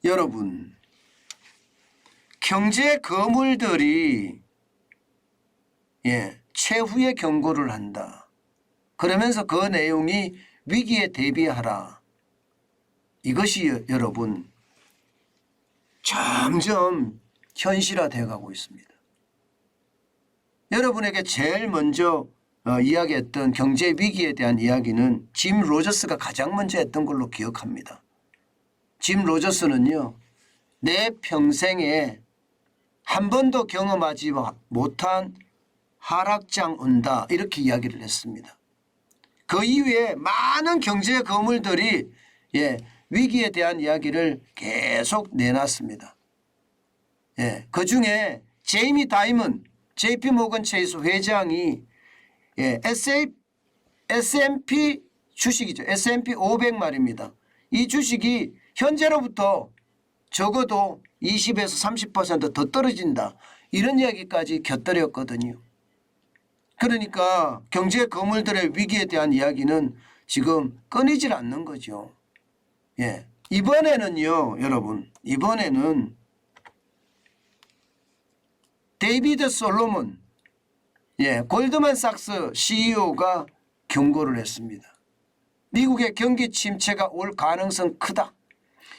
여러분, 경제 거물들이 최후의 경고를 한다. 그러면서 그 내용이 위기에 대비하라. 이것이 여러분 점점 현실화되어 가고 있습니다. 여러분에게 제일 먼저 이야기했던 경제 위기에 대한 이야기는 짐 로저스가 가장 먼저 했던 걸로 기억합니다. 짐 로저스는요, 내 평생에 한 번도 경험하지 못한 하락장 온다 이렇게 이야기를 했습니다. 그 이후에 많은 경제 거물들이 위기에 대한 이야기를 계속 내놨습니다. 그중에 제이미 다이먼 JP 모건 체이스 회장이 S&P 주식이죠. S&P 500 말입니다. 이 주식이 현재로부터 적어도 20에서 30% 더 떨어진다. 이런 이야기까지 곁들였거든요. 그러니까 경제 거물들의 위기에 대한 이야기는 지금 끊이질 않는 거죠. 이번에는요, 여러분, 이번에는 데이비드 솔로몬, 골드만삭스 CEO가 경고를 했습니다. 미국의 경기 침체가 올 가능성 크다.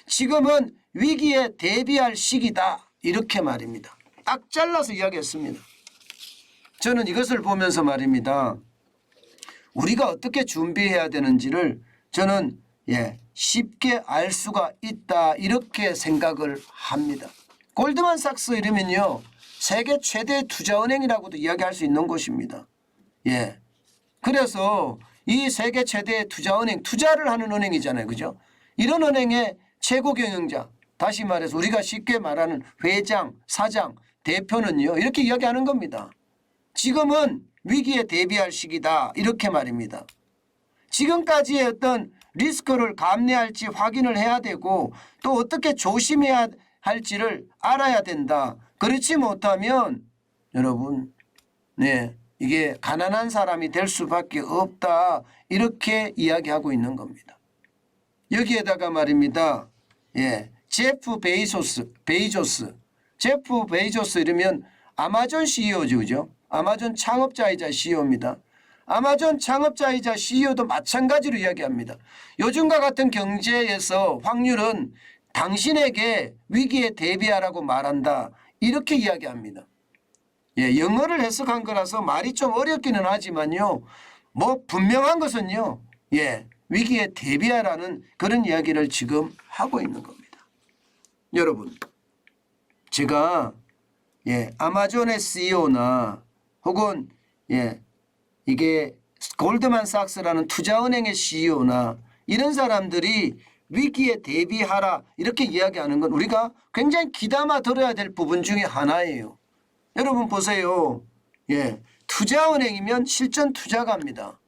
지금은 위기에 대비할 시기다. 이렇게 말입니다. 딱 잘라서 이야기했습니다. 저는 이것을 보면서 말입니다. 우리가 어떻게 준비해야 되는지를 저는 쉽게 알 수가 있다. 이렇게 생각을 합니다. 골드만삭스 이러면요, 세계 최대 투자은행이라고도 이야기할 수 있는 곳입니다. 그래서 이 세계 최대 투자은행, 투자를 하는 은행이잖아요. 그죠? 이런 은행의 최고 경영자, 다시 말해서 우리가 쉽게 말하는 회장, 사장, 대표는요, 이렇게 이야기하는 겁니다. 지금은 위기에 대비할 시기다. 이렇게 말입니다. 지금까지의 어떤 리스크를 감내할지 확인을 해야 되고 또 어떻게 조심해야 할지를 알아야 된다. 그렇지 못하면 여러분 이게 가난한 사람이 될 수밖에 없다. 이렇게 이야기하고 있는 겁니다. 여기에다가 말입니다. 제프 베이조스 이러면 아마존 CEO죠. 그죠? 아마존 창업자이자 CEO입니다. 아마존 창업자이자 CEO도 마찬가지로 이야기합니다. 요즘과 같은 경제에서 확률은 당신에게 위기에 대비하라고 말한다. 이렇게 이야기합니다. 영어를 해석한 거라서 말이 좀 어렵기는 하지만요. 분명한 것은요. 위기에 대비하라는 그런 이야기를 지금 하고 있는 겁니다. 여러분, 제가 아마존의 CEO나 혹은 이게 골드만삭스라는 투자은행의 CEO나 이런 사람들이 위기에 대비하라 이렇게 이야기하는 건 우리가 굉장히 귀담아 들어야 될 부분 중에 하나예요. 여러분 보세요. 투자은행이면 실전 투자가입니다.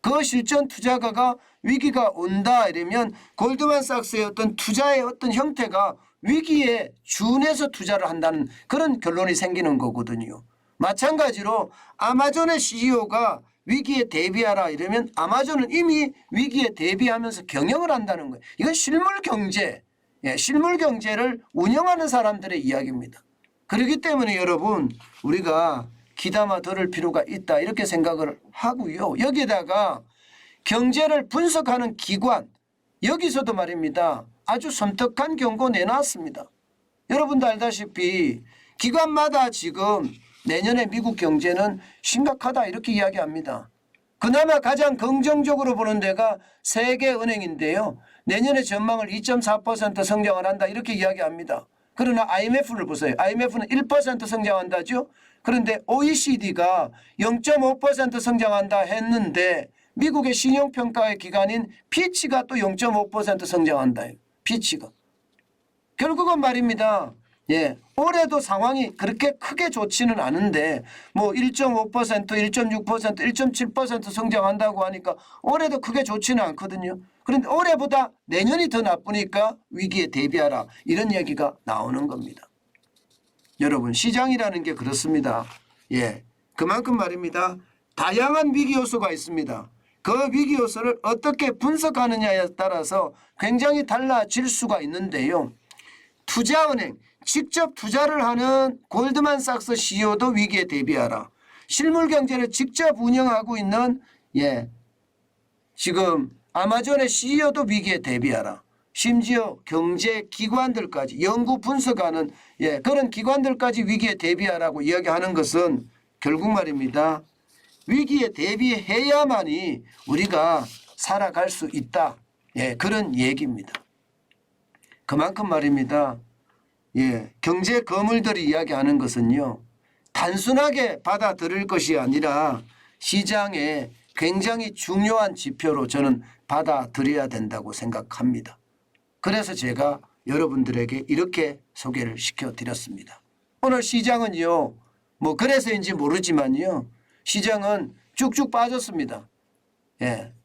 그 실전 투자가가 위기가 온다 이러면 골드만삭스의 어떤 투자의 어떤 형태가 위기에 준해서 투자를 한다는 그런 결론이 생기는 거거든요. 마찬가지로 아마존의 CEO가 위기에 대비하라 이러면 아마존은 이미 위기에 대비하면서 경영을 한다는 거예요. 이건 실물 경제, 실물 경제를 운영하는 사람들의 이야기입니다. 그렇기 때문에 여러분 우리가 귀담아 들을 필요가 있다 이렇게 생각을 하고요. 여기에다가 경제를 분석하는 기관, 여기서도 말입니다. 아주 섬뜩한 경고 내놨습니다. 여러분도 알다시피 기관마다 지금 내년에 미국 경제는 심각하다 이렇게 이야기합니다. 그나마 가장 긍정적으로 보는 데가 세계은행인데요. 내년에 전망을 2.4% 성장을 한다 이렇게 이야기합니다. 그러나 IMF를 보세요. IMF는 1% 성장한다죠. 그런데 OECD가 0.5% 성장한다 했는데 미국의 신용평가의 기관인 피치가 또 0.5% 성장한다. 피치가. 결국은 말입니다. 올해도 상황이 그렇게 크게 좋지는 않은데 1.5%, 1.6%, 1.7% 성장한다고 하니까 올해도 크게 좋지는 않거든요. 그런데 올해보다 내년이 더 나쁘니까 위기에 대비하라 이런 얘기가 나오는 겁니다. 여러분 시장이라는 게 그렇습니다. 그만큼 말입니다. 다양한 위기 요소가 있습니다. 그 위기 요소를 어떻게 분석하느냐에 따라서 굉장히 달라질 수가 있는데요. 투자은행 직접 투자를 하는 골드만삭스 CEO도 위기에 대비하라. 실물 경제를 직접 운영하고 있는 지금 아마존의 CEO도 위기에 대비하라. 심지어 경제기관들까지 연구 분석하는 그런 기관들까지 위기에 대비하라고 이야기하는 것은 결국 말입니다. 위기에 대비해야만이 우리가 살아갈 수 있다. 그런 얘기입니다. 그만큼 말입니다. 경제 거물들이 이야기하는 것은요. 단순하게 받아들일 것이 아니라 시장의 굉장히 중요한 지표로 저는 받아들여야 된다고 생각합니다. 그래서 제가 여러분들에게 이렇게 소개를 시켜드렸습니다. 오늘 시장은요. 뭐 그래서인지 모르지만요. 시장은 쭉쭉 빠졌습니다.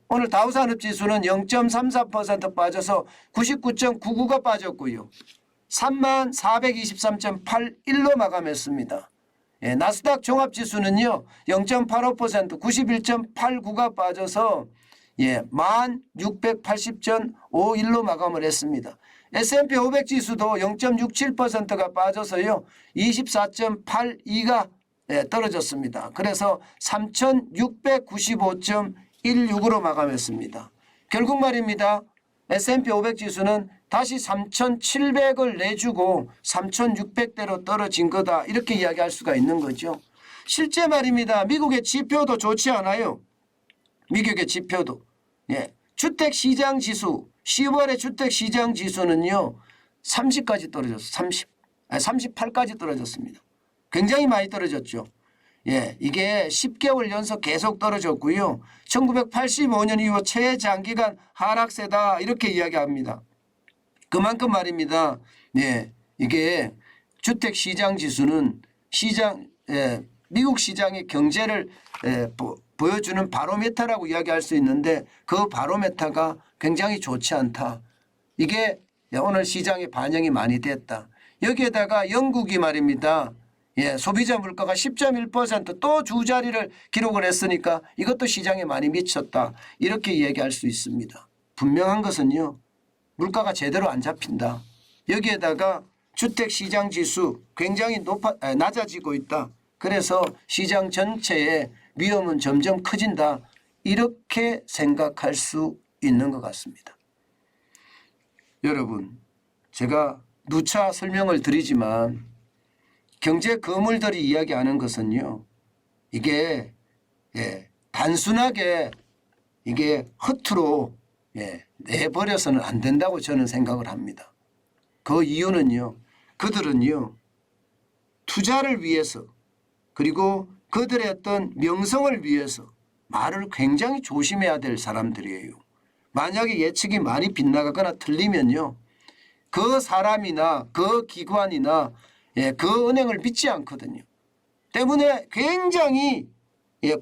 오늘 다우산업지수는 0.34% 빠져서 99.99가 빠졌고요. 3423.81로 마감했습니다. 나스닥 종합지수는요. 0.85% 91.89가 빠져서 1680.51로 마감을 했습니다. S&P 500 지수도 0.67%가 빠져서요. 24.82가 떨어졌습니다. 그래서 3695.16으로 마감했습니다. 결국 말입니다. S&P 500 지수는 다시 3,700을 내주고 3,600대로 떨어진 거다. 이렇게 이야기할 수가 있는 거죠. 실제 말입니다. 미국의 지표도 좋지 않아요. 미국의 지표도. 주택시장지수 10월의 주택시장지수는요. 30까지 떨어졌어요. 38까지 떨어졌습니다. 굉장히 많이 떨어졌죠. 이게 10개월 연속 계속 떨어졌고요. 1985년 이후 최장기간 하락세다 이렇게 이야기합니다. 그만큼 말입니다. 이게 주택시장지수는 미국 시장의 경제를 보여주는 바로메타라고 이야기할 수 있는데 그 바로메타가 굉장히 좋지 않다. 이게 오늘 시장에 반영이 많이 됐다. 여기에다가 영국이 말입니다. 소비자 물가가 10.1% 또 주자리를 기록을 했으니까 이것도 시장에 많이 미쳤다. 이렇게 얘기할 수 있습니다. 분명한 것은요. 물가가 제대로 안 잡힌다. 여기에다가 주택시장지수 굉장히 낮아지고 있다. 그래서 시장 전체의 위험은 점점 커진다. 이렇게 생각할 수 있는 것 같습니다. 여러분, 제가 누차 설명을 드리지만 경제 거물들이 이야기하는 것은요. 이게 단순하게 이게 허투루 내버려서는 안 된다고 저는 생각을 합니다. 그 이유는요. 그들은요. 투자를 위해서 그리고 그들의 어떤 명성을 위해서 말을 굉장히 조심해야 될 사람들이에요. 만약에 예측이 많이 빗나가거나 틀리면요. 그 사람이나 그 기관이나 그 은행을 믿지 않거든요. 때문에 굉장히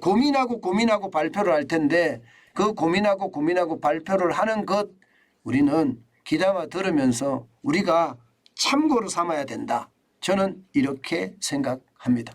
고민하고 발표를 할 텐데 그 고민하고 발표를 하는 것 우리는 귀담아 들으면서 우리가 참고로 삼아야 된다. 저는 이렇게 생각합니다.